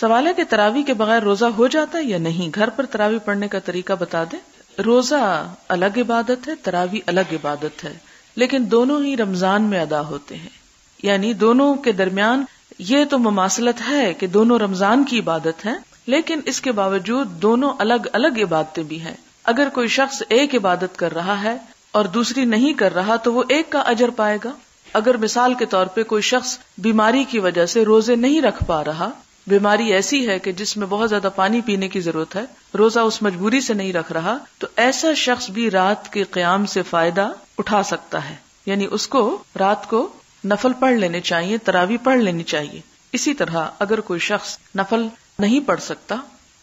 سوال ہے کہ تراویح کے بغیر روزہ ہو جاتا ہے یا نہیں؟ گھر پر تراویح پڑھنے کا طریقہ بتا دیں. روزہ الگ عبادت ہے، تراویح الگ عبادت ہے، لیکن دونوں ہی رمضان میں ادا ہوتے ہیں. یعنی دونوں کے درمیان یہ تو مماثلت ہے کہ دونوں رمضان کی عبادت ہیں، لیکن اس کے باوجود دونوں الگ الگ عبادتیں بھی ہیں. اگر کوئی شخص ایک عبادت کر رہا ہے اور دوسری نہیں کر رہا تو وہ ایک کا اجر پائے گا. اگر مثال کے طور پہ کوئی شخص بیماری کی وجہ سے روزے نہیں رکھ پا رہا، بیماری ایسی ہے کہ جس میں بہت زیادہ پانی پینے کی ضرورت ہے، روزہ اس مجبوری سے نہیں رکھ رہا، تو ایسا شخص بھی رات کے قیام سے فائدہ اٹھا سکتا ہے. یعنی اس کو رات کو نفل پڑھ لینے چاہیے، تراویح پڑھ لینی چاہیے. اسی طرح اگر کوئی شخص نفل نہیں پڑھ سکتا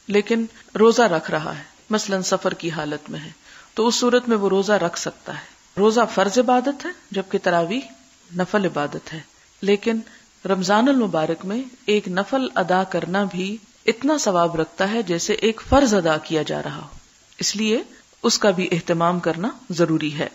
لیکن روزہ رکھ رہا ہے، مثلا سفر کی حالت میں ہے، تو اس صورت میں وہ روزہ رکھ سکتا ہے. روزہ فرض عبادت ہے جبکہ تراویح نفل عبادت ہے. لیکن رمضان المبارک میں ایک نفل ادا کرنا بھی اتنا ثواب رکھتا ہے جیسے ایک فرض ادا کیا جا رہا ہو، اس لیے اس کا بھی اہتمام کرنا ضروری ہے.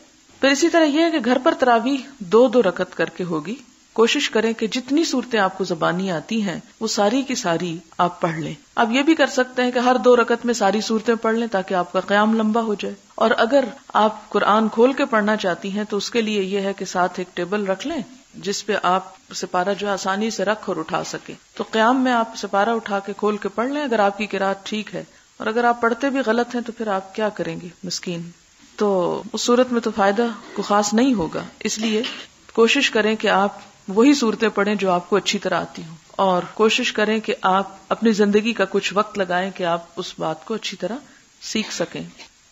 پھر اسی طرح یہ ہے کہ گھر پر تراویح 2 رکعت کر کے ہوگی. کوشش کریں کہ جتنی صورتیں آپ کو زبانی آتی ہیں وہ ساری کی ساری آپ پڑھ لیں. آپ یہ بھی کر سکتے ہیں کہ ہر 2 رکعت میں ساری صورتیں پڑھ لیں تاکہ آپ کا قیام لمبا ہو جائے. اور اگر آپ قرآن کھول کے پڑھنا چاہتی ہیں تو اس کے لیے یہ ہے کہ ساتھ ایک ٹیبل رکھ لیں جس پہ آپ سپارہ جو آسانی سے رکھ اور اٹھا سکیں. تو قیام میں آپ سپارہ اٹھا کے کھول کے پڑھ لیں اگر آپ کی قرات ٹھیک ہے. اور اگر آپ پڑھتے بھی غلط ہیں تو پھر آپ کیا کریں گے مسکین. تو اس صورت میں تو فائدہ کو خاص نہیں ہوگا. اس لیے کوشش کریں کہ آپ وہی صورتیں پڑھیں جو آپ کو اچھی طرح آتی ہوں، اور کوشش کریں کہ آپ اپنی زندگی کا کچھ وقت لگائیں کہ آپ اس بات کو اچھی طرح سیکھ سکیں.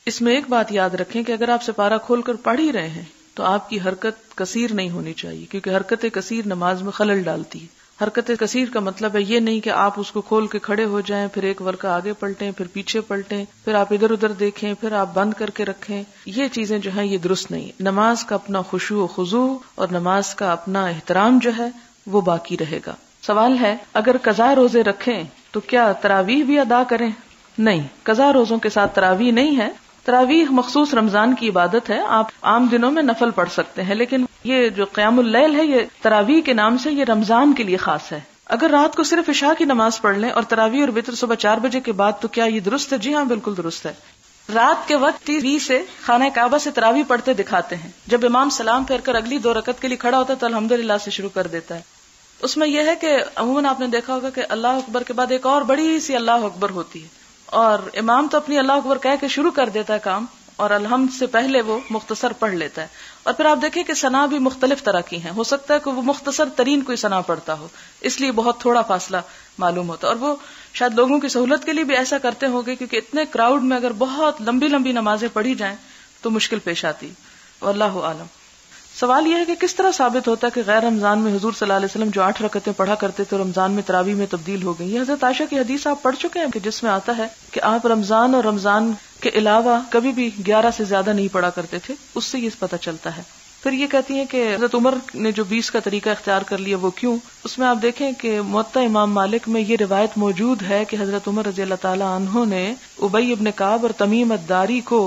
اس میں ایک بات یاد رکھیں کہ اگر آپ سپارہ کھول کر پڑھ ہی رہے ہیں تو آپ کی حرکت کثیر نہیں ہونی چاہیے، کیونکہ حرکت کثیر نماز میں خلل ڈالتی ہے. حرکت کثیر کا مطلب ہے یہ نہیں کہ آپ اس کو کھول کے کھڑے ہو جائیں، پھر ایک ورقہ آگے پلٹیں، پھر پیچھے پلٹیں، پھر آپ ادھر ادھر دیکھیں، پھر آپ بند کر کے رکھیں. یہ چیزیں جو ہیں یہ درست نہیں. نماز کا اپنا خشوع و خضوع اور نماز کا اپنا احترام جو ہے وہ باقی رہے گا. سوال ہے اگر قضا روزے رکھیں تو کیا تراویح بھی ادا کریں؟ نہیں، قضا روزوں کے ساتھ تراویح نہیں ہے. تراویح مخصوص رمضان کی عبادت ہے، آپ عام دنوں میں نفل پڑھ سکتے ہیں، لیکن یہ جو قیام اللیل ہے یہ تراویح کے نام سے یہ رمضان کے لیے خاص ہے. اگر رات کو صرف عشاء کی نماز پڑھ لیں اور تراویح اور وتر صبح 4 بجے کے بعد تو کیا یہ درست ہے؟ جی ہاں، بالکل درست ہے. رات کے وقت 20 سے خانہ کعبہ سے تراویح پڑھتے دکھاتے ہیں. جب امام سلام پھیر کر اگلی 2 رکعت کے لیے کھڑا ہوتا ہے تو الحمدللہ سے شروع کر دیتا ہے. اس میں یہ ہے کہ عموماً آپ نے دیکھا ہوگا کہ اللہ اکبر کے بعد ایک اور بڑی سی اللہ اکبر ہوتی ہے، اور امام تو اپنی اللہ اکبر کہہ کے شروع کر دیتا ہے کام، اور الحمد سے پہلے وہ مختصر پڑھ لیتا ہے. اور پھر آپ دیکھیں کہ ثنا بھی مختلف طرح کی ہیں. ہو سکتا ہے کہ وہ مختصر ترین کوئی ثنا پڑھتا ہو، اس لیے بہت تھوڑا فاصلہ معلوم ہوتا ہے، اور وہ شاید لوگوں کی سہولت کے لیے بھی ایسا کرتے ہوں گے، کیونکہ اتنے کراؤڈ میں اگر بہت لمبی لمبی نمازیں پڑھی جائیں تو مشکل پیش آتی. واللہ عالم. سوال یہ ہے کہ کس طرح ثابت ہوتا ہے کہ غیر رمضان میں حضور صلی اللہ علیہ وسلم جو 8 رکعتیں پڑھا کرتے تھے رمضان میں تراویح میں تبدیل ہو گئی؟ یہ حضرت عائشہ کی حدیث آپ پڑھ چکے ہیں کہ جس میں آتا ہے کہ آپ رمضان اور رمضان کے علاوہ کبھی بھی 11 سے زیادہ نہیں پڑھا کرتے تھے. اس سے یہ پتہ چلتا ہے. پھر یہ کہتی ہیں کہ حضرت عمر نے جو 20 کا طریقہ اختیار کر لیا وہ کیوں؟ اس میں آپ دیکھیں کہ موطا امام مالک میں یہ روایت موجود ہے کہ حضرت عمر رضی اللہ تعالی عنہ نے ابی ابن کعب اور تمیم الداری کو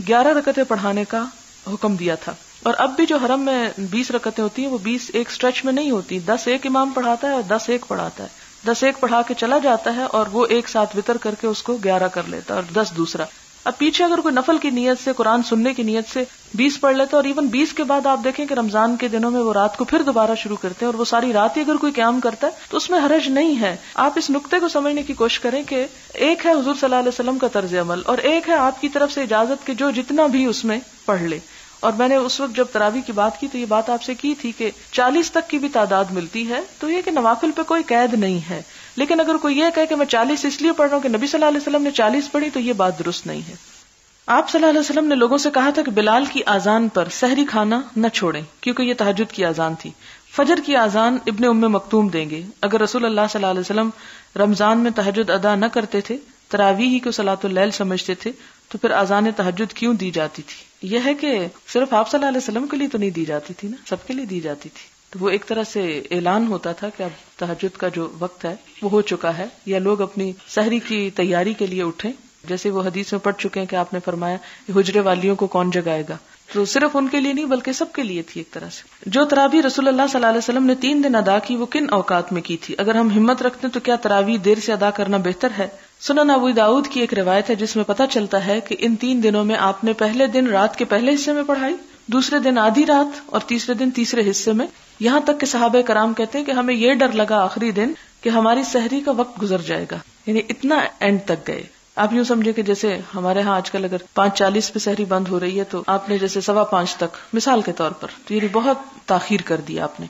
11 رکعتیں پڑھانے کا حکم دیا تھا. اور اب بھی جو حرم میں 20 رکعتیں ہوتی ہیں وہ 20 ایک سٹریچ میں نہیں ہوتی. 10 ایک امام پڑھاتا ہے اور 10 ایک پڑھاتا ہے. 10 ایک پڑھا کے چلا جاتا ہے اور وہ ایک ساتھ وتر کر کے اس کو 11 کر لیتا ہے اور 10 دوسرا. اب پیچھے اگر کوئی نفل کی نیت سے قرآن سننے کی نیت سے 20 پڑھ لیتا ہے، اور ایون 20 کے بعد آپ دیکھیں کہ رمضان کے دنوں میں وہ رات کو پھر دوبارہ شروع کرتے ہیں اور وہ ساری رات ہی اگر کوئی قیام کرتا ہے تو اس میں حرج نہیں ہے. آپ اس نقطے کو سمجھنے کی کوشش کریں کہ ایک ہے حضور صلی اللہ علیہ وسلم کا طرز عمل اور ایک ہے آپ کی طرف سے اجازت کہ جو جتنا بھی اس میں پڑھ لے. اور میں نے اس وقت جب تراویح کی بات کی تو یہ بات آپ سے کی تھی کہ 40 تک کی بھی تعداد ملتی ہے، تو یہ کہ نوافل پہ کوئی قید نہیں ہے. لیکن اگر کوئی یہ کہے کہ میں 40 اس لیے پڑھ رہا ہوں کہ نبی صلی اللہ علیہ وسلم نے 40 پڑھی تو یہ بات درست نہیں ہے. آپ صلی اللہ علیہ وسلم نے لوگوں سے کہا تھا کہ بلال کی اذان پر سحری کھانا نہ چھوڑیں کیونکہ یہ تہجد کی اذان تھی. فجر کی اذان ابن ام مکتوم دیں گے. اگر رسول اللہ صلی اللہ علیہ وسلم رمضان میں تہجد ادا نہ کرتے تھے، تراویح ہی کو صلاۃ اللیل سمجھتے تھے، تو پھر اذان تہجد کیوں دی جاتی تھی؟ یہ ہے کہ صرف آپ صلی اللہ علیہ وسلم کے لیے تو نہیں دی جاتی تھی نا، سب کے لیے دی جاتی تھی. تو وہ ایک طرح سے اعلان ہوتا تھا کہ اب تہجد کا جو وقت ہے وہ ہو چکا ہے، یا لوگ اپنی سحری کی تیاری کے لیے اٹھیں. جیسے وہ حدیث میں پڑھ چکے ہیں کہ آپ نے فرمایا حجرے والیوں کو کون جگائے گا. تو صرف ان کے لیے نہیں بلکہ سب کے لیے تھی ایک طرح سے. جو تراویح رسول اللہ صلی اللہ علیہ وسلم نے 3 دن ادا کی وہ کن اوقات میں کی تھی؟ اگر ہم ہمت رکھتے ہیں تو کیا تراویح دیر سے ادا کرنا بہتر ہے؟ سنن ابو داؤد کی ایک روایت ہے جس میں پتہ چلتا ہے کہ ان 3 دنوں میں آپ نے پہلے دن رات کے پہلے حصے میں پڑھائی، دوسرے دن آدھی رات اور تیسرے دن تیسرے حصے میں. یہاں تک کہ صحابہ کرام کہتے ہیں کہ ہمیں یہ ڈر لگا آخری دن کہ ہماری سحری کا وقت گزر جائے گا، یعنی اتنا اینڈ تک گئے. آپ یوں سمجھے کہ جیسے ہمارے ہاں آج کل اگر 5:40 پہ سحری بند ہو رہی ہے تو آپ نے جیسے 5:15 تک مثال کے طور پر، تو یہ بہت تاخیر کر دیا آپ نے.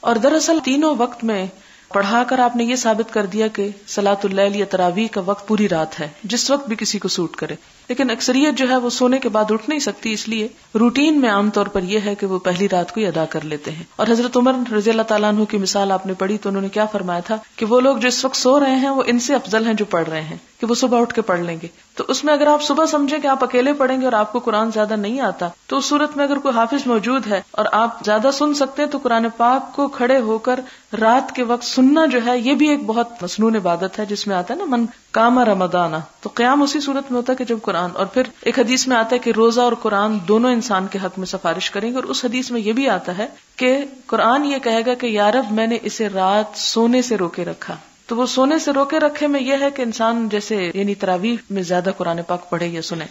اور دراصل تینوں وقت میں پڑھا کر آپ نے یہ ثابت کر دیا کہ صلاۃ اللیل یا تراویح کا وقت پوری رات ہے، جس وقت بھی کسی کو سوٹ کرے. لیکن اکثریت جو ہے وہ سونے کے بعد اٹھ نہیں سکتی، اس لیے روٹین میں عام طور پر یہ ہے کہ وہ پہلی رات کو ہی ادا کر لیتے ہیں. اور حضرت عمر رضی اللہ تعالیٰ عنہ کی مثال آپ نے پڑھی تو انہوں نے کیا فرمایا تھا کہ وہ لوگ جو اس وقت سو رہے ہیں وہ ان سے افضل ہیں جو پڑھ رہے ہیں، کہ وہ صبح اٹھ کے پڑھ لیں گے. تو اس میں اگر آپ صبح سمجھیں کہ آپ اکیلے پڑھیں گے اور آپ کو قرآن زیادہ نہیں آتا تو اس صورت میں اگر کوئی حافظ موجود ہے اور آپ زیادہ سن سکتے ہیں تو قرآن پاک کو کھڑے ہو کر رات کے وقت سننا جو ہے یہ بھی ایک بہت مسنون عبادت ہے، جس میں آتا ہے نا من قام رمضان، تو قیام اسی صورت میں ہوتا ہے کہ جب قرآن. اور پھر ایک حدیث میں آتا ہے کہ روزہ اور قرآن دونوں انسان کے حق میں سفارش کریں گے، اور اس حدیث میں یہ بھی آتا ہے کہ قرآن یہ کہے گا کہ یا رب میں نے اسے رات سونے سے روکے رکھا. تو وہ سونے سے روکے رکھے میں یہ ہے کہ انسان جیسے یعنی تراویح میں زیادہ قرآن پاک پڑھے یا سنے.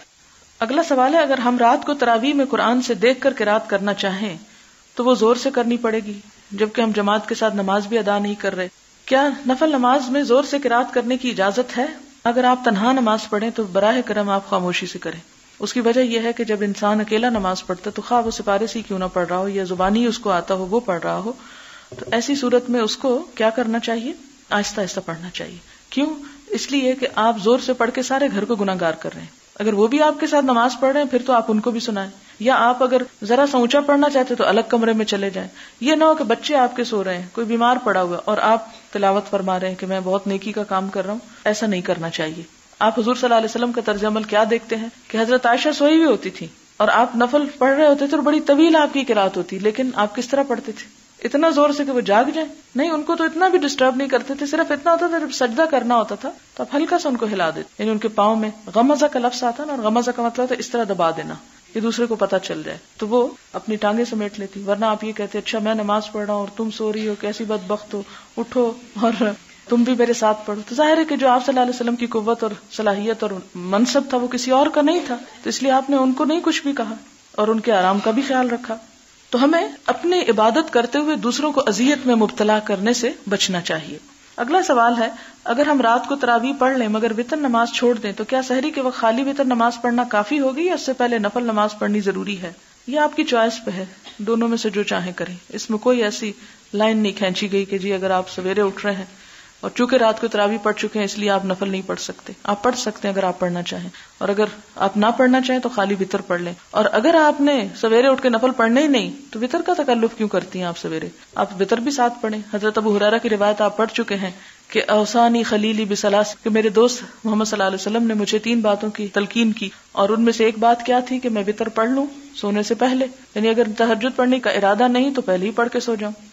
اگلا سوال ہے اگر ہم رات کو تراویح میں قرآن سے دیکھ کر قرات کرنا چاہیں تو وہ زور سے کرنی پڑے گی جبکہ ہم جماعت کے ساتھ نماز بھی ادا نہیں کر رہے. کیا نفل نماز میں زور سے قرات کرنے کی اجازت ہے؟ اگر آپ تنہا نماز پڑھیں تو براہ کرم آپ خاموشی سے کریں. اس کی وجہ یہ ہے کہ جب انسان اکیلا نماز پڑھتا تو خواہ وہ سپارے سے کیوں نہ پڑھ رہا ہو یا زبانی اس کو آتا ہو وہ پڑھ رہا ہو، تو ایسی صورت میں اس کو کیا کرنا چاہیے؟ آہستہ آہستہ پڑھنا چاہیے. کیوں؟ اس لیے کہ آپ زور سے پڑھ کے سارے گھر کو گناہگار کر رہے ہیں. اگر وہ بھی آپ کے ساتھ نماز پڑھ رہے ہیں پھر تو آپ ان کو بھی سنائیں، یا آپ اگر ذرا سا اونچا پڑھنا چاہتے تو الگ کمرے میں چلے جائیں. یہ نہ ہو کہ بچے آپ کے سو رہے ہیں، کوئی بیمار پڑا ہوا اور آپ تلاوت فرما رہے ہیں کہ میں بہت نیکی کا کام کر رہا ہوں. ایسا نہیں کرنا چاہیے. آپ حضور صلی اللہ علیہ وسلم کا طرز عمل کیا دیکھتے ہیں کہ حضرت عائشہ سوئی ہوئی ہوتی تھی اور آپ نفل پڑھ رہے ہوتے تھے اور بڑی طویل آپ کی قرات ہوتی، لیکن آپ کس طرح پڑھتے تھے؟ اتنا زور سے کہ وہ جاگ جائیں؟ نہیں، ان کو تو اتنا بھی ڈسٹرب نہیں کرتے تھے. صرف اتنا ہوتا تھا جب سجدہ کرنا ہوتا تھا تو آپ ہلکا سا ان کو ہلا دیتے، یعنی ان کے پاؤں میں غمزہ کا لفظ آتا نا، اور غمزہ کا مطلب ہوتا ہے اس طرح دبا دینا کہ دوسرے کو پتہ چل جائے، تو وہ اپنی ٹانگیں سمیٹ لیتی. ورنہ آپ یہ کہتے اچھا میں نماز پڑھ رہا ہوں اور تم سو رہی ہو، کیسی بدبخت ہو، اٹھو اور تم بھی میرے ساتھ پڑھو. تو ظاہر ہے کہ جو آپ صلی اللہ علیہ وسلم کی قوت اور صلاحیت اور منصب تھا وہ کسی اور کا نہیں تھا، تو اس لیے آپ نے ان کو نہیں کچھ بھی کہا اور ان کے آرام کا بھی خیال رکھا. تو ہمیں اپنی عبادت کرتے ہوئے دوسروں کو اذیت میں مبتلا کرنے سے بچنا چاہیے. اگلا سوال ہے اگر ہم رات کو تراویح پڑھ لیں مگر وتر نماز چھوڑ دیں تو کیا سحری کے وقت خالی وتر نماز پڑھنا کافی ہوگی یا اس سے پہلے نفل نماز پڑھنی ضروری ہے؟ یہ آپ کی چوائس پہ ہے، دونوں میں سے جو چاہیں کریں. اس میں کوئی ایسی لائن نہیں کھینچی گئی کہ جی اگر آپ سویرے اٹھ رہے ہیں اور چونکہ رات کو تراویح پڑھ چکے ہیں اس لیے آپ نفل نہیں پڑھ سکتے. آپ پڑھ سکتے ہیں اگر آپ پڑھنا چاہیں، اور اگر آپ نہ پڑھنا چاہیں تو خالی وتر پڑھ لیں. اور اگر آپ نے سویرے اٹھ کے نفل پڑھنے ہی نہیں تو وتر کا تکلف کیوں کرتی ہیں آپ؟ سویرے آپ وتر بھی ساتھ پڑھیں. حضرت ابو ہریرہ کی روایت آپ پڑھ چکے ہیں کہ اوصانی خلیلی بثلاث، کہ میرے دوست محمد صلی اللہ علیہ وسلم نے مجھے 3 باتوں کی تلقین کی، اور ان میں سے ایک بات کیا تھی کہ میں وتر پڑھ لوں سونے سے پہلے، یعنی اگر تہجد پڑھنے کا ارادہ نہیں تو پہلے ہی پڑھ کے سو جاؤں.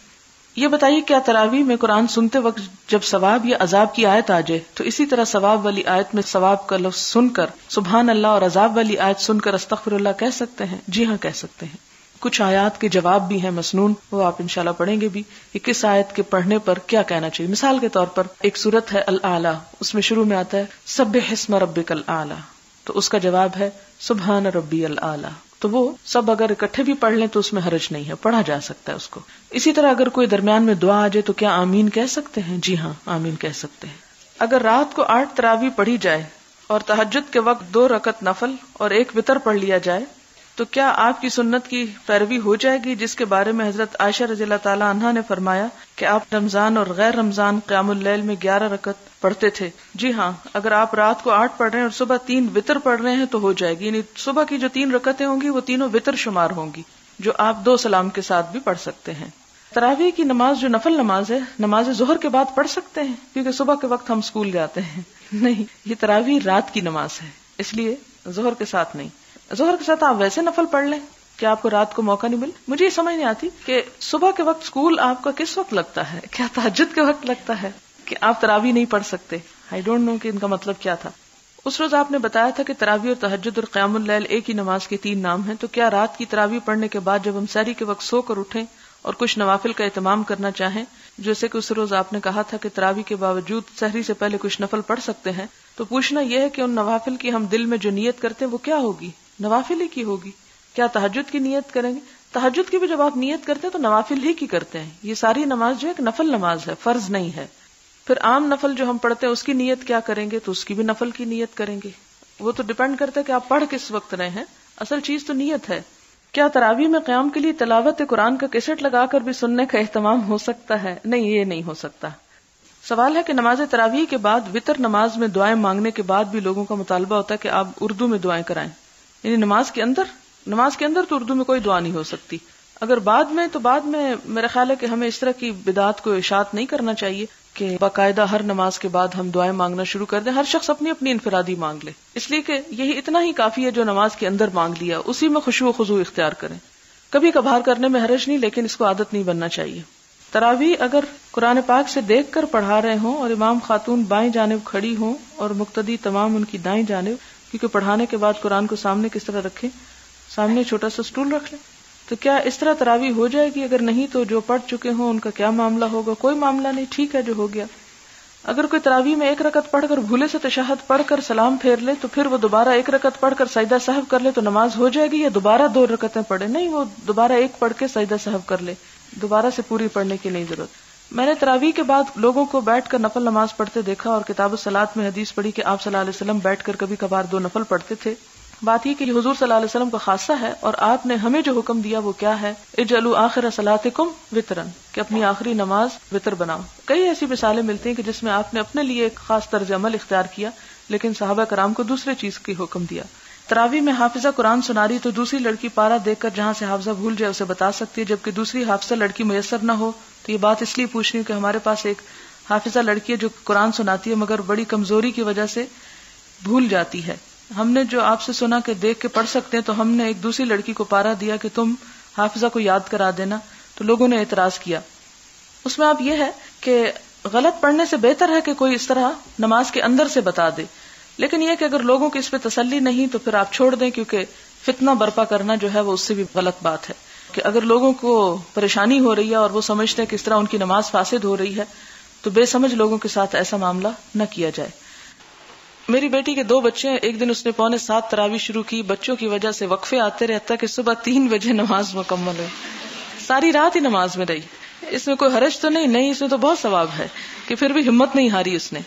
یہ بتائیے کیا تراویح میں قرآن سنتے وقت جب ثواب یا عذاب کی آیت آ جائے تو اسی طرح ثواب والی آیت میں ثواب کا لفظ سن کر سبحان اللہ اور عذاب والی آیت سن کر استغفر اللہ کہہ سکتے ہیں؟ جی ہاں کہہ سکتے ہیں. کچھ آیات کے جواب بھی ہیں مسنون، وہ آپ انشاءاللہ پڑھیں گے بھی کہ کس آیت کے پڑھنے پر کیا کہنا چاہیے. مثال کے طور پر ایک سورت ہے الاعلی، اس میں شروع میں آتا ہے سبح اسم ربک الاعلی، تو اس کا جواب ہے سبحان ربی الاعلی. تو وہ سب اگر اکٹھے بھی پڑھ لیں تو اس میں حرج نہیں ہے، پڑھا جا سکتا ہے اس کو. اسی طرح اگر کوئی درمیان میں دعا آ جائے تو کیا آمین کہہ سکتے ہیں؟ جی ہاں آمین کہہ سکتے ہیں. اگر رات کو 8 تراویح پڑھی جائے اور تہجد کے وقت 2 رکعت نفل اور 1 وتر پڑھ لیا جائے تو کیا آپ کی سنت کی پیروی ہو جائے گی جس کے بارے میں حضرت عائشہ رضی اللہ تعالی عنہا نے فرمایا کہ آپ رمضان اور غیر رمضان قیام اللیل میں 11 رکعت پڑھتے تھے؟ جی ہاں، اگر آپ رات کو 8 پڑھ رہے ہیں اور صبح 3 وتر پڑھ رہے ہیں تو ہو جائے گی، یعنی صبح کی جو 3 رکعتیں ہوں گی وہ تینوں وتر شمار ہوں گی جو آپ 2 سلام کے ساتھ بھی پڑھ سکتے ہیں. تراویح کی نماز جو نفل نماز ہے نماز ظہر کے بعد پڑھ سکتے ہیں کیونکہ صبح کے وقت ہم اسکول جاتے ہیں؟ نہیں، یہ تراویح رات کی نماز ہے اس لیے ظہر کے ساتھ نہیں. ظہر کے ساتھ آپ ویسے نفل پڑھ لیں کہ آپ کو رات کو موقع نہیں ملے. مجھے یہ سمجھ نہیں آتی کہ صبح کے وقت اسکول آپ کا کس وقت لگتا ہے؟ کیا تہجد کے وقت لگتا ہے کہ آپ تراویح نہیں پڑھ سکتے؟ آئی ڈونٹ نو کہ ان کا مطلب کیا تھا. اس روز آپ نے بتایا تھا کہ تراویح اور تہجد اور قیام اللیل ایک ہی نماز کے 3 نام ہیں، تو کیا رات کی تراویح پڑھنے کے بعد جب ہم سحری کے وقت سو کر اٹھیں اور کچھ نوافل کا اہتمام کرنا چاہیں، جیسے کہ اس روز آپ نے کہا تھا کہ تراویح کے باوجود سحری سے پہلے کچھ نفل پڑھ سکتے ہیں، تو پوچھنا یہ ہے کہ ان نوافل کی ہم دل میں جو نیت کرتے ہیں وہ کیا ہوگی؟ نوافل ہی کی ہوگی؟ کیا تہجد کی نیت کریں گے؟ تہجد کی بھی جب آپ نیت کرتے ہیں تو نوافل ہی کی کرتے ہیں. یہ ساری نماز جو ہے ایک نفل نماز ہے، فرض نہیں ہے. پھر عام نفل جو ہم پڑھتے ہیں اس کی نیت کیا کریں گے؟ تو اس کی بھی نفل کی نیت کریں گے. وہ تو ڈیپینڈ کرتا ہے کہ آپ پڑھ کس وقت رہے ہیں، اصل چیز تو نیت ہے. کیا تراویح میں قیام کے لیے تلاوت قرآن کا کیسٹ لگا کر بھی سننے کا اہتمام ہو سکتا ہے؟ نہیں، یہ نہیں ہو سکتا. سوال ہے کہ نماز تراویح کے بعد وتر نماز میں دعائیں مانگنے کے بعد بھی لوگوں کا مطالبہ ہوتا ہے کہ آپ اردو میں دعائیں کرائیں. یعنی نماز کے اندر تو اردو میں کوئی دعا نہیں ہو سکتی. اگر بعد میں تو بعد میں میرا خیال ہے کہ ہمیں اس طرح کی بدعات کو اشاعت نہیں کرنا چاہیے کہ باقاعدہ ہر نماز کے بعد ہم دعائیں مانگنا شروع کر دیں. ہر شخص اپنی اپنی انفرادی مانگ لے، اس لیے کہ یہی اتنا ہی کافی ہے جو نماز کے اندر مانگ لیا، اسی میں خشوع و خضوع اختیار کریں. کبھی کبھار کرنے میں حرج نہیں، لیکن اس کو عادت نہیں بننا چاہیے. تراویح اگر قرآن پاک سے دیکھ کر پڑھا رہے ہوں اور امام خاتون بائیں جانب کھڑی ہوں اور مقتدی تمام ان کی دائیں جانب، کیونکہ پڑھانے کے بعد قرآن کو سامنے کس طرح رکھیں؟ سامنے چھوٹا سا سٹول رکھ لیں. تو کیا اس طرح تراویح ہو جائے گی؟ اگر نہیں تو جو پڑھ چکے ہوں ان کا کیا معاملہ ہوگا؟ کوئی معاملہ نہیں، ٹھیک ہے جو ہو گیا. اگر کوئی تراویح میں 1 رکعت پڑھ کر بھولے سے تشہد پڑھ کر سلام پھیر لے تو پھر وہ دوبارہ 1 رکعت پڑھ کر سجدہ سہو کر لے تو نماز ہو جائے گی، یا دوبارہ 2 رکعتیں پڑھے؟ نہیں، وہ دوبارہ 1 پڑھ کے سجدہ سہو کر لے، دوبارہ سے پوری پڑھنے کی نہیں ضرورت. میں نے تراویح کے بعد لوگوں کو بیٹھ کر نفل نماز پڑھتے دیکھا اور کتاب الصلاۃ میں حدیث پڑھی کہ آپ صلی اللہ علیہ وسلم بیٹھ کر کبھی کبھار 2 نفل پڑھتے تھے. بات یہ کہ حضور صلی اللہ علیہ وسلم کا خاصہ ہے اور آپ نے ہمیں جو حکم دیا وہ کیا ہے؟ اجعلوا آخر صلاتکم وترن، کہ اپنی آخری نماز وتر بناؤ. کئی ایسی مثالیں ملتی ہیں کہ جس میں آپ نے اپنے لیے ایک خاص طرز عمل اختیار کیا لیکن صحابہ کرام کو دوسرے چیز کی حکم دیا. تراویح میں حافظہ قرآن سنا رہی تو دوسری لڑکی پارا دیکھ کر جہاں سے حافظہ بھول جائے اسے بتا سکتی ہے، جبکہ دوسری حافظہ لڑکی میسر نہ ہو. تو یہ بات اس لیے پوچھ رہی ہوں کہ ہمارے پاس ایک حافظہ لڑکی ہے جو قرآن سناتی ہے مگر بڑی کمزوری کی وجہ سے بھول جاتی ہے. ہم نے جو آپ سے سنا کہ دیکھ کے پڑھ سکتے ہیں تو ہم نے ایک دوسری لڑکی کو پارا دیا کہ تم حافظہ کو یاد کرا دینا، تو لوگوں نے اعتراض کیا. اس میں آپ یہ ہے کہ غلط پڑھنے سے بہتر ہے کہ کوئی اس طرح نماز کے اندر سے بتا دے، لیکن یہ کہ اگر لوگوں کی اس پہ تسلی نہیں تو پھر آپ چھوڑ دیں، کیونکہ فتنہ برپا کرنا جو ہے وہ اس سے بھی غلط بات ہے. کہ اگر لوگوں کو پریشانی ہو رہی ہے اور وہ سمجھتے ہیں کہ اس طرح ان کی نماز فاسد ہو رہی ہے تو بے سمجھ لوگوں کے ساتھ ایسا معاملہ نہ کیا جائے. میری بیٹی کے 2 بچے ہیں. ایک دن اس نے 6:45 تراویح شروع کی، بچوں کی وجہ سے وقفے آتے رہتا کہ صبح 3 بجے نماز مکمل ہوئی. ساری رات ہی نماز میں رہی. اس میں کوئی حرج تو نہیں، اس میں تو بہت ثواب ہے کہ پھر بھی ہمت نہیں ہاری اس نے.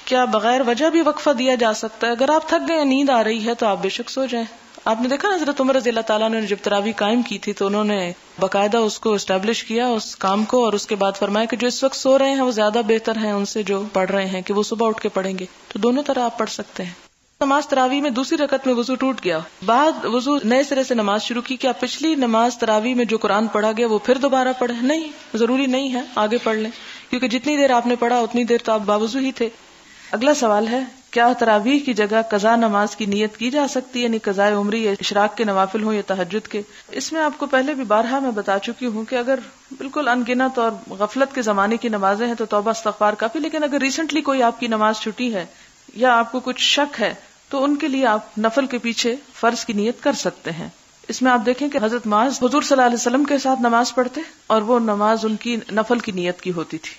کیا بغیر وجہ بھی وقفہ دیا جا سکتا ہے؟ اگر آپ تھک گئے، نیند آ رہی ہے تو آپ بے شک سو جائیں. آپ نے دیکھا نا حضرت عمر رضی اللہ تعالیٰ نے جب تراویح قائم کی تھی تو انہوں نے باقاعدہ اس کو اسٹیبلش کیا اس کام کو، اور اس کے بعد فرمایا کہ جو اس وقت سو رہے ہیں وہ زیادہ بہتر ہیں ان سے جو پڑھ رہے ہیں کہ وہ صبح اٹھ کے پڑھیں گے. تو دونوں طرح آپ پڑھ سکتے ہیں. نماز تراویح میں دوسری رکعت میں وضو ٹوٹ گیا، بعد وضو نئے سرے سے نماز شروع کی، کیا پچھلی نماز تراویح میں جو قرآن پڑھا گیا وہ پھر دوبارہ پڑھے؟ نہیں، ضروری نہیں ہے، آگے پڑھ لیں، کیونکہ جتنی دیر آپ نے پڑھا اتنی دیر تو آپ باوضو ہی تھے. اگلا سوال ہے، کیا تراویح کی جگہ قضا نماز کی نیت کی جا سکتی ہے؟ یعنی قضاء عمری یا اشراق کے نوافل ہوں یا تہجد کے؟ اس میں آپ کو پہلے بھی بارہا میں بتا چکی ہوں کہ اگر بالکل انگنت اور غفلت کے زمانے کی نمازیں ہیں تو توبہ استغفار کافی، لیکن اگر ریسنٹلی کوئی آپ کی نماز چھٹی ہے یا آپ کو کچھ شک ہے تو ان کے لیے آپ نفل کے پیچھے فرض کی نیت کر سکتے ہیں. اس میں آپ دیکھیں کہ حضرت معاذ حضور صلی اللہ علیہ وسلم کے ساتھ نماز پڑھتے اور وہ نماز ان کی نفل کی نیت کی ہوتی تھی.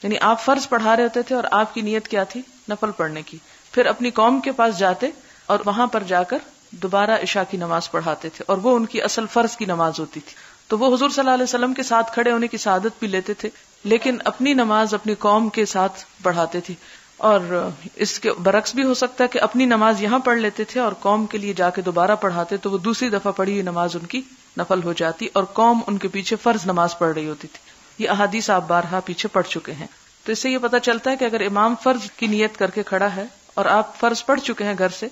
یعنی آپ فرض پڑھا رہے ہوتے تھے اور آپ کی نیت کیا تھی؟ نفل پڑھنے کی. پھر اپنی قوم کے پاس جاتے اور وہاں پر جا کر دوبارہ عشاء کی نماز پڑھاتے تھے اور وہ ان کی اصل فرض کی نماز ہوتی تھی. تو وہ حضور صلی اللہ علیہ وسلم کے ساتھ کھڑے ہونے کی سعادت بھی لیتے تھے لیکن اپنی نماز اپنی قوم کے ساتھ پڑھاتے تھے. اور اس کے برعکس بھی ہو سکتا ہے کہ اپنی نماز یہاں پڑھ لیتے تھے اور قوم کے لیے جا کے دوبارہ پڑھاتے تو وہ دوسری دفعہ پڑھی ہوئی نماز ان کی نفل ہو جاتی اور قوم ان کے پیچھے فرض نماز پڑھ رہی ہوتی تھی. یہ احادیث آپ بارہا پیچھے پڑھ چکے ہیں. تو اس سے یہ پتہ چلتا ہے کہ اگر امام فرض کی نیت کر کے کھڑا ہے اور آپ فرض پڑھ چکے ہیں گھر سے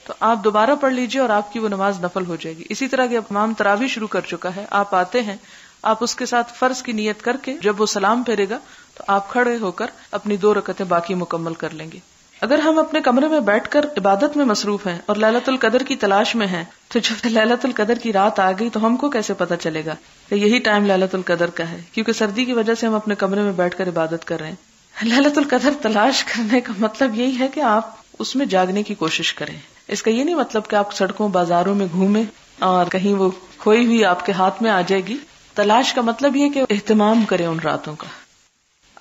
تو آپ دوبارہ پڑھ لیجئے اور آپ کی وہ نماز نفل ہو جائے گی. اسی طرح کہ امام تراویح شروع کر چکا ہے، آپ آتے ہیں، آپ اس کے ساتھ فرض کی نیت کر کے جب وہ سلام پھیرے گا تو آپ کھڑے ہو کر اپنی 2 رکعتیں باقی مکمل کر لیں گے. اگر ہم اپنے کمرے میں بیٹھ کر عبادت میں مصروف ہیں اور لیلۃ القدر کی تلاش میں ہیں تو جب لیلۃ القدر کی رات آ گئی تو ہم کو کیسے پتہ چلے گا کہ یہی ٹائم لیلۃ القدر کا ہے؟ کیونکہ سردی کی وجہ سے ہم اپنے کمرے میں بیٹھ کر عبادت کر رہے ہیں. لیلۃ القدر تلاش کرنے کا مطلب یہی ہے کہ آپ اس میں جاگنے کی کوشش کریں. اس کا یہ نہیں مطلب کہ آپ سڑکوں بازاروں میں گھومیں اور کہیں وہ کھوئی ہوئی آپ کے ہاتھ میں آ جائے گی. تلاش کا مطلب یہ کہ اہتمام کریں ان راتوں کا.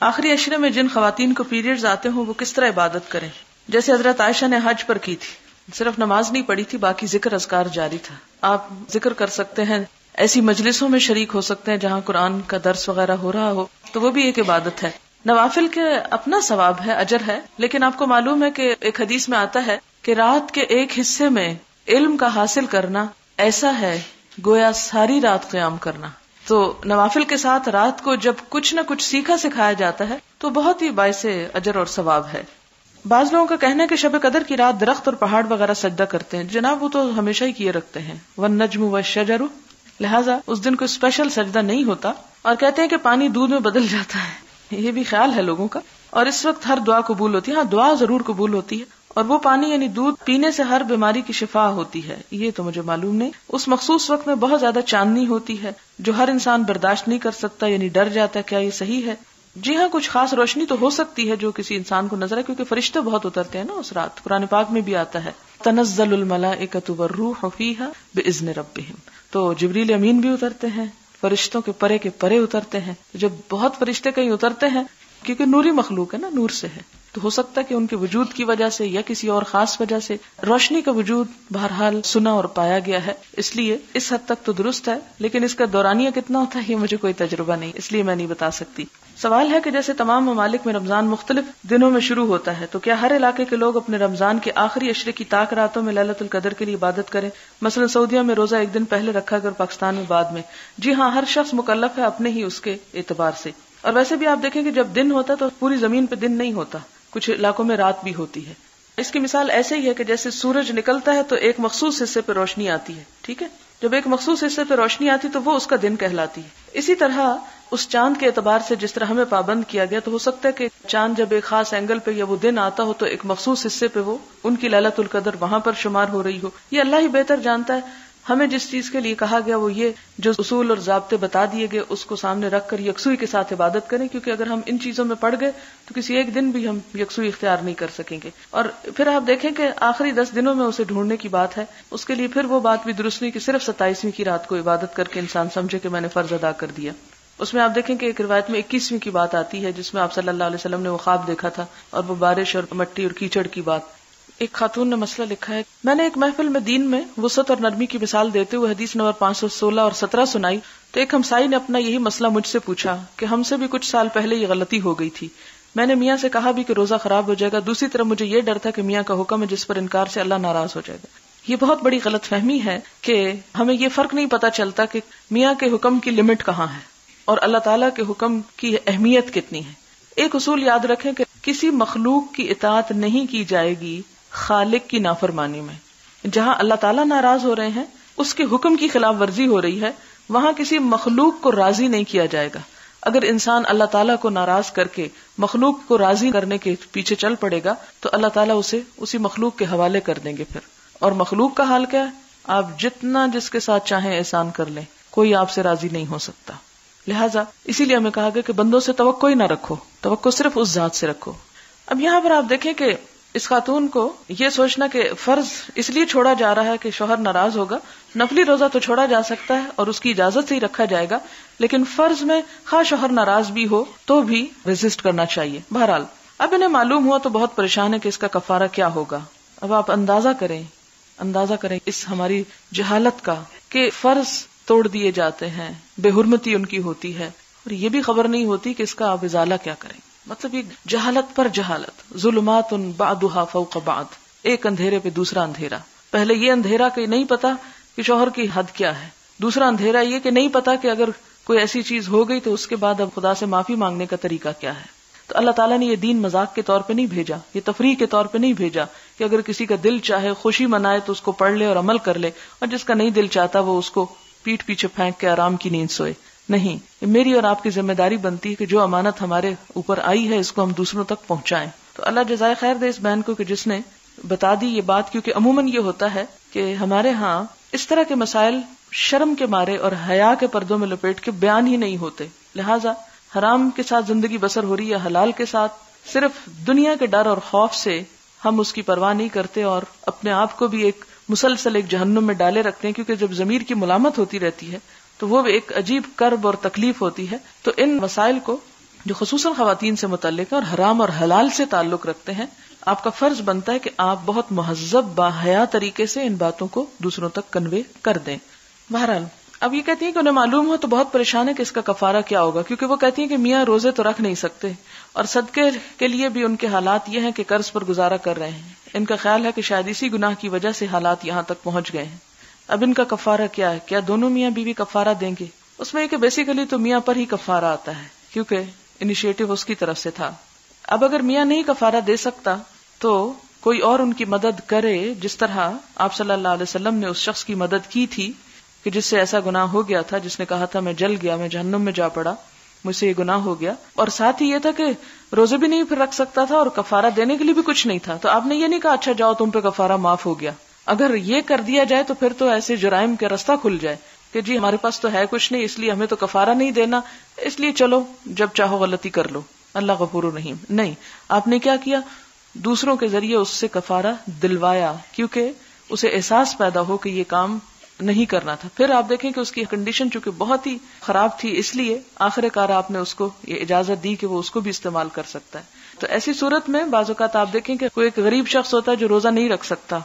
آخری عشرے میں جن خواتین کو پیریڈز آتے ہوں وہ کس طرح عبادت کریں. جیسے حضرت عائشہ نے حج پر کی تھی, صرف نماز نہیں پڑھی تھی, باقی ذکر اذکار جاری تھا. آپ ذکر کر سکتے ہیں, ایسی مجلسوں میں شریک ہو سکتے ہیں جہاں قرآن کا درس وغیرہ ہو رہا ہو, تو وہ بھی ایک عبادت ہے. نوافل کے اپنا ثواب ہے, اجر ہے, لیکن آپ کو معلوم ہے کہ ایک حدیث میں آتا ہے کہ رات کے ایک حصے میں علم کا حاصل کرنا ایسا ہے گویا ساری رات قیام کرنا. تو نوافل کے ساتھ رات کو جب کچھ نہ کچھ سیکھا سکھایا جاتا ہے تو بہت ہی باعث اجر اور ثواب ہے. بعض لوگوں کا کہنا ہے کہ شب قدر کی رات درخت اور پہاڑ وغیرہ سجدہ کرتے ہیں. جناب وہ تو ہمیشہ ہی کیے رکھتے ہیں, والنجم والشجر, لہذا اس دن کوئی اسپیشل سجدہ نہیں ہوتا. اور کہتے ہیں کہ پانی دودھ میں بدل جاتا ہے, یہ بھی خیال ہے لوگوں کا. اور اس وقت ہر دعا قبول ہوتی ہے. ہاں دعا ضرور قبول ہوتی ہے, اور وہ پانی یعنی دودھ پینے سے ہر بیماری کی شفا ہوتی ہے, یہ تو مجھے معلوم نہیں. اس مخصوص وقت میں بہت زیادہ چاندنی ہوتی ہے جو ہر انسان برداشت نہیں کر سکتا, یعنی ڈر جاتا ہے. کیا یہ صحیح ہے؟ جی ہاں, کچھ خاص روشنی تو ہو سکتی ہے جو کسی انسان کو نظر ہے, کیونکہ فرشتے بہت اترتے ہیں نا اس رات. قرآن پاک میں بھی آتا ہے تنزل الملائکۃ والروح فیہا باذن ربہم, تو جبریل امین بھی اترتے ہیں, فرشتوں کے پرے اترتے ہیں. جب بہت فرشتے کہیں اترتے ہیں, کیونکہ نوری مخلوق ہے نا, نور سے ہے, تو ہو سکتا ہے کہ ان کے وجود کی وجہ سے یا کسی اور خاص وجہ سے روشنی کا وجود بہرحال سنا اور پایا گیا ہے. اس لیے اس حد تک تو درست ہے, لیکن اس کا دورانیہ کتنا ہوتا ہے یہ مجھے کوئی تجربہ نہیں, اس لیے میں نہیں بتا سکتی. سوال ہے کہ جیسے تمام ممالک میں رمضان مختلف دنوں میں شروع ہوتا ہے, تو کیا ہر علاقے کے لوگ اپنے رمضان کے آخری عشرے کی طاق راتوں میں لیلۃ القدر کے لیے عبادت کریں؟ مثلا سعودیہ میں روزہ ایک دن پہلے رکھا گیا اور پاکستان میں بعد میں. جی ہاں, ہر شخص مکلف ہے اپنے ہی اس کے اعتبار سے. اور ویسے بھی آپ دیکھیں کہ جب دن ہوتا ہے تو پوری زمین پہ دن نہیں ہوتا, کچھ علاقوں میں رات بھی ہوتی ہے. اس کی مثال ایسے ہی ہے کہ جیسے سورج نکلتا ہے تو ایک مخصوص حصے پہ روشنی آتی ہے, ٹھیک ہے, جب ایک مخصوص حصے پہ روشنی آتی تو وہ اس کا دن کہلاتی ہے. اسی طرح اس چاند کے اعتبار سے جس طرح ہمیں پابند کیا گیا, تو ہو سکتا ہے کہ چاند جب ایک خاص اینگل پہ یا وہ دن آتا ہو تو ایک مخصوص حصے پہ وہ ان کی لیلۃ القدر وہاں پر شمار ہو رہی ہو. یہ اللہ ہی بہتر جانتا ہے. ہمیں جس چیز کے لیے کہا گیا وہ یہ, جو اصول اور ضابطے بتا دیے گئے اس کو سامنے رکھ کر یکسوئی کے ساتھ عبادت کریں, کیونکہ اگر ہم ان چیزوں میں پڑ گئے تو کسی ایک دن بھی ہم یکسوئی اختیار نہیں کر سکیں گے. اور پھر آپ دیکھیں کہ آخری 10 دنوں میں اسے ڈھونڈنے کی بات ہے, اس کے لیے پھر وہ بات بھی درست نہیں کہ صرف 27ویں کی رات کو عبادت کر کے انسان سمجھے کہ میں نے فرض ادا کر دیا. اس میں آپ دیکھیں کہ ایک روایت میں 21ویں کی بات آتی ہے جس میں آپ صلی اللہ علیہ وسلم نے وہ خواب دیکھا تھا, اور وہ بارش اور مٹی اور کیچڑ کی بات. ایک خاتون نے مسئلہ لکھا ہے, میں نے ایک محفل میں دین میں وسعت اور نرمی کی مثال دیتے ہوئے حدیث نمبر 516 اور 17 سنائی, تو ایک ہمسائی نے اپنا یہی مسئلہ مجھ سے پوچھا کہ ہم سے بھی کچھ سال پہلے یہ غلطی ہو گئی تھی. میں نے میاں سے کہا بھی کہ روزہ خراب ہو جائے گا, دوسری طرف مجھے یہ ڈر تھا کہ میاں کا حکم ہے جس پر انکار سے اللہ ناراض ہو جائے گا. یہ بہت بڑی غلط فہمی ہے کہ ہمیں یہ فرق نہیں پتا چلتا کہ میاں کے حکم کی لمٹ کہاں ہے اور اللہ تعالیٰ کے حکم کی اہمیت کتنی ہے. ایک اصول یاد رکھیں کہ کسی مخلوق کی اطاعت نہیں کی جائے گی خالق کی نافرمانی میں. جہاں اللہ تعالیٰ ناراض ہو رہے ہیں, اس کے حکم کی خلاف ورزی ہو رہی ہے, وہاں کسی مخلوق کو راضی نہیں کیا جائے گا. اگر انسان اللہ تعالیٰ کو ناراض کر کے مخلوق کو راضی کرنے کے پیچھے چل پڑے گا تو اللہ تعالیٰ اسے اسی مخلوق کے حوالے کر دیں گے پھر. اور مخلوق کا حال کیا ہے؟ آپ جتنا جس کے ساتھ چاہیں احسان کر لیں, کوئی آپ سے راضی نہیں ہو سکتا. لہٰذا اسی لیے ہمیں کہا گیا کہ بندوں سے توقع ہی نہ رکھو, توقع صرف اس ذات سے رکھو. اب یہاں پر آپ دیکھیں کہ اس خاتون کو یہ سوچنا کہ فرض اس لیے چھوڑا جا رہا ہے کہ شوہر ناراض ہوگا, نفلی روزہ تو چھوڑا جا سکتا ہے اور اس کی اجازت سے ہی رکھا جائے گا, لیکن فرض میں خواہ شوہر ناراض بھی ہو تو بھی ریزسٹ کرنا چاہیے. بہرحال اب انہیں معلوم ہوا تو بہت پریشان ہے کہ اس کا کفارہ کیا ہوگا. اب آپ اندازہ کریں اس ہماری جہالت کا کہ فرض توڑ دیے جاتے ہیں, بے حرمتی ان کی ہوتی ہے, اور یہ بھی خبر نہیں ہوتی کہ اس کا آپ ازالہ کیا کریں. مطلب یہ جہالت پر جہالت, ظلمات بعضها فوق بعض, ایک اندھیرے پہ دوسرا اندھیرا. پہلے یہ اندھیرا کہ نہیں پتا کہ شوہر کی حد کیا ہے, دوسرا اندھیرا یہ کہ نہیں پتا کہ اگر کوئی ایسی چیز ہو گئی تو اس کے بعد اب خدا سے معافی مانگنے کا طریقہ کیا ہے. تو اللہ تعالیٰ نے یہ دین مذاق کے طور پہ نہیں بھیجا, یہ تفریح کے طور پہ نہیں بھیجا کہ اگر کسی کا دل چاہے خوشی منائے تو اس کو پڑھ لے اور عمل کر لے, اور جس کا نہیں دل چاہتا وہ اس کو پیٹھ پیچھے پھینک کے آرام کی نیند سوئے. نہیں, میری اور آپ کی ذمہ داری بنتی ہے کہ جو امانت ہمارے اوپر آئی ہے اس کو ہم دوسروں تک پہنچائیں. تو اللہ جزائے خیر دے اس بہن کو کہ جس نے بتا دی یہ بات, کیونکہ عموماً یہ ہوتا ہے کہ ہمارے ہاں اس طرح کے مسائل شرم کے مارے اور حیا کے پردوں میں لپیٹ کے بیان ہی نہیں ہوتے. لہٰذا حرام کے ساتھ زندگی بسر ہو رہی ہے, حلال کے ساتھ صرف دنیا کے ڈر اور خوف سے ہم اس کی پرواہ نہیں کرتے اور اپنے آپ کو بھی ایک مسلسل ایک جہنم میں ڈالے رکھتے ہیں، کیونکہ جب ضمیر کی ملامت ہوتی رہتی ہے تو وہ ایک عجیب کرب اور تکلیف ہوتی ہے. تو ان مسائل کو جو خصوصاً خواتین سے متعلق ہے اور حرام اور حلال سے تعلق رکھتے ہیں، آپ کا فرض بنتا ہے کہ آپ بہت مہذب باحیا طریقے سے ان باتوں کو دوسروں تک کنوے کر دیں. بہرحال اب یہ کہتی ہیں کہ انہیں معلوم ہو تو بہت پریشان ہے کہ اس کا کفارہ کیا ہوگا، کیونکہ وہ کہتی ہیں کہ میاں روزے تو رکھ نہیں سکتے اور صدقے کے لیے بھی ان کے حالات یہ ہیں کہ قرض پر گزارا کر رہے ہیں. ان کا خیال ہے کہ شاید اسی گناہ کی وجہ سے حالات یہاں تک پہنچ گئے ہیں. اب ان کا کفارہ کیا ہے؟ کیا دونوں میاں بیوی کفارہ دیں گے؟ اس میں یہ کہ بیسیکلی تو میاں پر ہی کفارہ آتا ہے کیونکہ انیشیٹو اس کی طرف سے تھا. اب اگر میاں نہیں کفارہ دے سکتا تو کوئی اور ان کی مدد کرے، جس طرح آپ صلی اللہ علیہ وسلم نے اس شخص کی مدد کی تھی کہ جس سے ایسا گناہ ہو گیا تھا، جس نے کہا تھا میں جل گیا، میں جہنم میں جا پڑا، مجھ سے یہ گناہ ہو گیا. اور ساتھ ہی یہ تھا کہ روزے بھی نہیں پھر رکھ سکتا تھا اور کفارہ دینے کے لیے بھی کچھ نہیں تھا. تو آپ نے یہ نہیں کہا اچھا جاؤ تم پہ کفارہ معاف ہو گیا. اگر یہ کر دیا جائے تو پھر تو ایسے جرائم کا راستہ کھل جائے کہ جی ہمارے پاس تو ہے کچھ نہیں، اس لیے ہمیں تو کفارہ نہیں دینا، اس لیے چلو جب چاہو غلطی کر لو، اللہ غفور الرحیم. نہیں، آپ نے کیا کیا؟ دوسروں کے ذریعے اس سے کفارہ دلوایا، کیونکہ اسے احساس پیدا ہو کہ یہ کام نہیں کرنا تھا. پھر آپ دیکھیں کہ اس کی کنڈیشن چونکہ بہت ہی خراب تھی، اس لیے آخر کار آپ نے اس کو یہ اجازت دی کہ وہ اس کو بھی استعمال کر سکتا ہے. تو ایسی صورت میں بعض اوقات آپ دیکھیں کہ کوئی ایک غریب شخص ہوتا ہے جو روزہ نہیں رکھ سکتا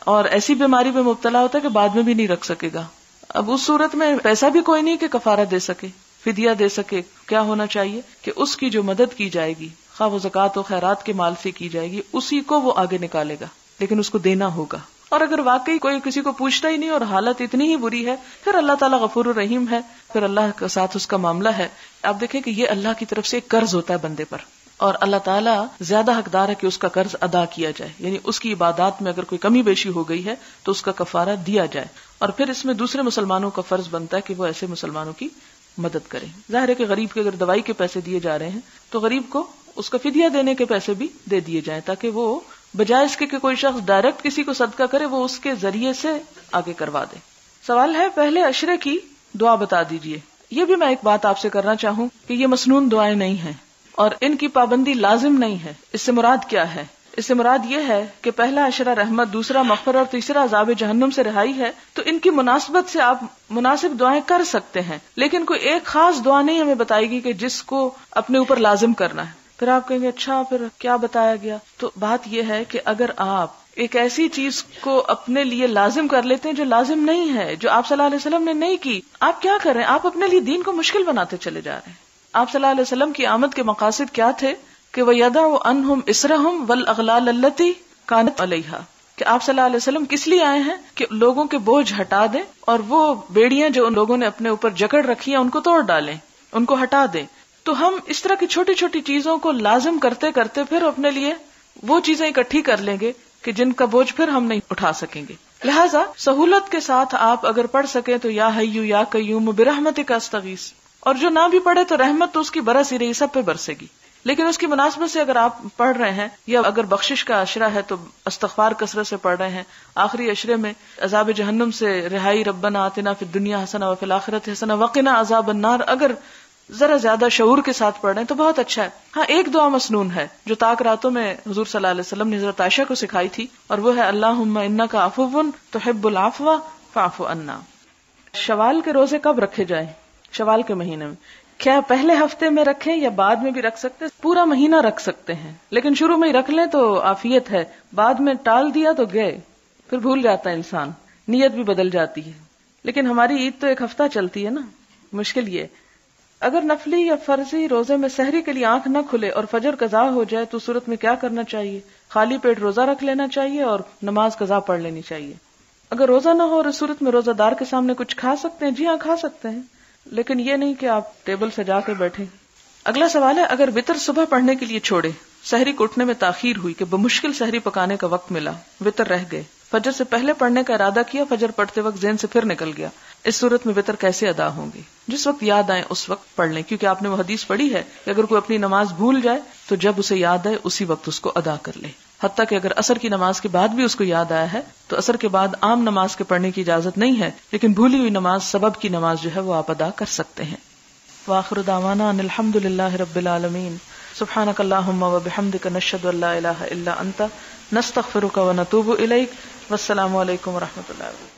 اور ایسی بیماری میں مبتلا ہوتا ہے کہ بعد میں بھی نہیں رکھ سکے گا. اب اس صورت میں پیسہ بھی کوئی نہیں کہ کفارہ دے سکے، فدیہ دے سکے. کیا ہونا چاہیے کہ اس کی جو مدد کی جائے گی، خواہ وہ زکوٰۃ و خیرات کے مال سے کی جائے گی، اسی کو وہ آگے نکالے گا، لیکن اس کو دینا ہوگا. اور اگر واقعی کوئی کسی کو پوچھتا ہی نہیں اور حالت اتنی ہی بری ہے، پھر اللہ تعالیٰ غفور الرحیم ہے، پھر اللہ کے ساتھ اس کا معاملہ ہے. آپ دیکھیں کہ یہ اللہ کی طرف سے ایک قرض ہوتا ہے بندے پر، اور اللہ تعالیٰ زیادہ حقدار ہے کہ اس کا قرض ادا کیا جائے. یعنی اس کی عبادات میں اگر کوئی کمی بیشی ہو گئی ہے تو اس کا کفارہ دیا جائے. اور پھر اس میں دوسرے مسلمانوں کا فرض بنتا ہے کہ وہ ایسے مسلمانوں کی مدد کریں. ظاہر ہے کہ غریب کے اگر دوائی کے پیسے دیے جا رہے ہیں تو غریب کو اس کا فدیہ دینے کے پیسے بھی دے دیے جائیں، تاکہ وہ بجائے اس کے کہ کوئی شخص ڈائریکٹ کسی کو صدقہ کرے، وہ اس کے ذریعے سے آگے کروا دے. سوال ہے پہلے عشرے کی دعا بتا دیجئے. یہ بھی میں ایک بات آپ سے کرنا چاہوں کہ یہ مسنون دعائیں نہیں ہیں اور ان کی پابندی لازم نہیں ہے. اس سے مراد کیا ہے؟ اس سے مراد یہ ہے کہ پہلا عشرہ رحمت، دوسرا مغفرت اور تیسرا عذاب جہنم سے رہائی ہے، تو ان کی مناسبت سے آپ مناسب دعائیں کر سکتے ہیں، لیکن کوئی ایک خاص دعا نہیں ہمیں بتائے گی کہ جس کو اپنے اوپر لازم کرنا ہے. پھر آپ کہیں گے اچھا پھر کیا بتایا گیا؟ تو بات یہ ہے کہ اگر آپ ایک ایسی چیز کو اپنے لیے لازم کر لیتے ہیں جو لازم نہیں ہے، جو آپ صلی اللہ علیہ وسلم نے نہیں کی، آپ کیا کر رہے ہیں؟ آپ اپنے لیے دین کو مشکل بناتے چلے جا رہے ہیں. آپ صلی اللہ علیہ وسلم کی آمد کے مقاصد کیا تھے کہ وَيَدَعُ عَنْهُمْ إِسْرَهُمْ وَالْأَغْلَالَ الَّتِي كَانَتْ عَلَيْهَا، کہ آپ صلی اللہ علیہ وسلم کس لیے آئے ہیں کہ لوگوں کے بوجھ ہٹا دیں اور وہ بیڑیاں جو ان لوگوں نے اپنے اوپر جکڑ رکھی ہیں ان کو توڑ ڈالیں، ان کو ہٹا دیں. تو ہم اس طرح کی چھوٹی چھوٹی چیزوں کو لازم کرتے کرتے پھر اپنے لیے وہ چیزیں اکٹھی کر لیں گے کہ جن کا بوجھ پھر ہم نہیں اٹھا سکیں گے. لہٰذا سہولت کے ساتھ آپ اگر پڑھ سکیں تو یا حیو یا قیوم برحمتک استغیث، اور جو نہ بھی پڑھے تو رحمت تو اس کی برس ہی رہی، سب پہ برسے گی. لیکن اس کی مناسبت سے اگر آپ پڑھ رہے ہیں یا اگر بخشش کا عشرہ ہے تو استغفار کثرت سے پڑھ رہے ہیں، آخری عشرے میں عذاب جہنم سے رہائی، ربنا آتنا فی الدنیا حسنہ وفی الآخرۃ حسنہ وقنا عذاب النار، اگر ذرا زیادہ شعور کے ساتھ پڑھ رہے ہیں تو بہت اچھا ہے. ہاں ایک دعا مسنون ہے جو طاق راتوں میں حضور صلی اللہ علیہ وسلم نے حضرت عائشہ کو سکھائی تھی، اور وہ ہے اللہم انک عفو تحب العفو فاعف عنا. شوال کے روزے کب رکھے جائیں؟ شوال کے مہینے میں. کیا پہلے ہفتے میں رکھیں یا بعد میں بھی رکھ سکتے؟ پورا مہینہ رکھ سکتے ہیں، لیکن شروع میں ہی رکھ لیں تو عافیت ہے. بعد میں ٹال دیا تو گئے، پھر بھول جاتا ہے انسان، نیت بھی بدل جاتی ہے. لیکن ہماری عید تو ایک ہفتہ چلتی ہے نا. مشکل یہ اگر نفلی یا فرضی روزے میں سحری کے لیے آنکھ نہ کھلے اور فجر قضا ہو جائے تو صورت میں کیا کرنا چاہیے؟ خالی پیٹ روزہ رکھ لینا چاہیے اور نماز قضا پڑھ لینی چاہیے. اگر روزہ نہ ہو اور اس صورت میں روزہ دار کے سامنے کچھ کھا سکتے ہیں؟ جی ہاں کھا سکتے ہیں، لیکن یہ نہیں کہ آپ ٹیبل سجا کے بیٹھیں. اگلا سوال ہے اگر وتر صبح پڑھنے کے لیے چھوڑے، سحری کو اٹھنے میں تاخیر ہوئی کہ بمشکل سحری پکانے کا وقت ملا، وتر رہ گئے، فجر سے پہلے پڑھنے کا ارادہ کیا، فجر پڑھتے وقت ذہن سے پھر نکل گیا، اس صورت میں وتر کیسے ادا ہوں گے؟ جس وقت یاد آئے اس وقت پڑھ لیں، کیونکہ آپ نے وہ حدیث پڑھی ہے کہ اگر کوئی اپنی نماز بھول جائے تو جب اسے یاد آئے اسی وقت اس کو ادا کر لے. حتیٰ کہ اگر عصر کی نماز کے بعد بھی اس کو یاد آیا ہے تو عصر کے بعد عام نماز کے پڑھنے کی اجازت نہیں ہے، لیکن بھولی ہوئی نماز سبب کی نماز جو ہے وہ آپ ادا کر سکتے ہیں. وآخر دعوانا ان الحمد للہ رب العالمین. سبحانک اللہم و بحمدک نشہد ان لا الہ الا انت نستغفرک و نتوب الیک. والسلام علیکم و رحمۃ اللہ وبرکاتہ.